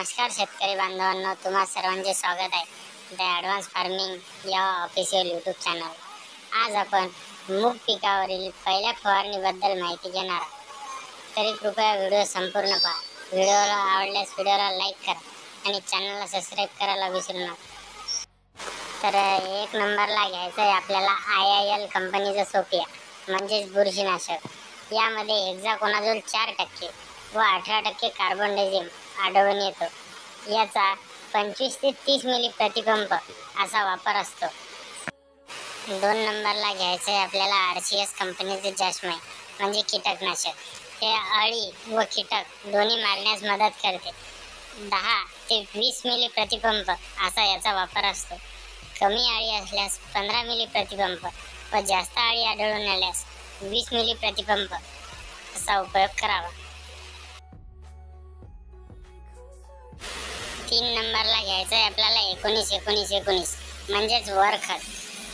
नमस्कार शेतकरी बांधवांनो, तुम्हा सर्वांचे स्वागत आहे द ॲडव्हान्स फार्मिंग या ऑफिशियल यूट्यूब चॅनल। आज आपण मूग पिकावरील पहिल्या फवारणीबद्दल माहिती घेणार आहोत। तरी कृपया व्हिडिओ संपूर्ण पहा। व्हिडिओला आवडल्यास व्हिडिओला लाईक करा आणि चॅनलला सबस्क्राईब करायला विसरू नका। तर एक नंबरला घ्यायचं आहे आपल्याला IIL कंपनीचं सोफिया म्हणजेच बुरशीनाशक। यामध्ये हेक्साकोनाझोल 4% व 18% कार्बन डायझिम आढळून येतो। याचा 25 ते 30 मिली प्रतिपंप असा वापर असतो। 2 नंबरला घ्यायचं आहे आपल्याला RCS कंपनीचे जास्माइन म्हणजे कीटकनाशक। हे अळी व कीटक दोन्ही मारण्यास मदत करते। 10 ते 20 मिली प्रतिपंप असा याचा वापर असतो। कमी अळी असल्यास 15 मिली प्रतिपंप व जास्त अळी आढळून आल्यास 20 मिली प्रतिपंप असा उपयोग करावा। 3 नंबरला घ्यायचं आहे आपल्याला 19-19-19 म्हणजेच वरखड।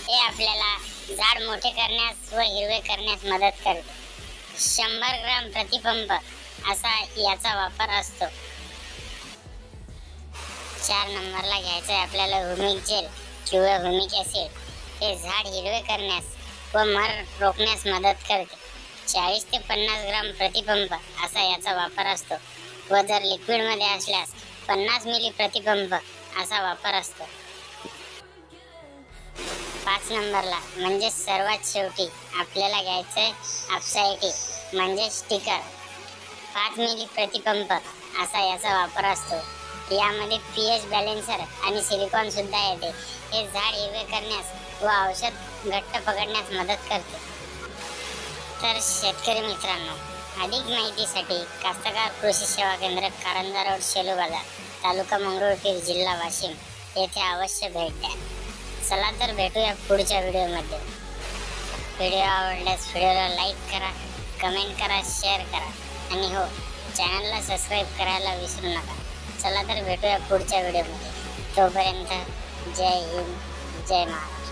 हे आपल्याला झाड मोठे करण्यास व हिरवे करण्यास मदत करते। 100 ग्राम प्रतिपंप असा याचा वापर असतो। 4 नंबरला घ्यायचं आहे आपल्याला ह्युमिक जेल किंवा ह्युमिक ॲसिड। हे झाड हिरवे करण्यास व मर रोखण्यास मदत करते। 40 ते 50 ग्राम प्रतिपंप असा याचा वापर असतो व जर लिक्विडमध्ये असल्यास 50 मिली प्रतिपंप असा वापर असतो। 5 नंबरला म्हणजे सर्वात शेवटी आपल्याला घ्यायचं आहे अपसाइटी म्हणजे स्टिकर। 5 मिली प्रतिपंप असा याचा वापर असतो। यामध्ये pH बॅलेन्सर आणि सिलिकॉन सुद्धा येते। हे झाड हिरवे करण्यास व औषध घट्ट पकडण्यास मदत करते। तर शेतकरी मित्रांनो, अधिक माहितीसाठी कास्तकार कृषी सेवा केंद्र, कारंजा रोड, शेलू बाजार, तालुका मंगरुळपीर, जिल्हा वाशिम येथे अवश्य भेट द्या। चला तर भेटूया पुढच्या व्हिडिओमध्ये। व्हिडिओ आवडल्यास व्हिडिओला लाईक करा, कमेंट करा, शेअर करा आणि हो, चॅनलला सबस्क्राईब करायला विसरू नका। चला तर भेटूया पुढच्या व्हिडिओमध्ये। तोपर्यंत जय हिंद, जय महाराष्ट्र।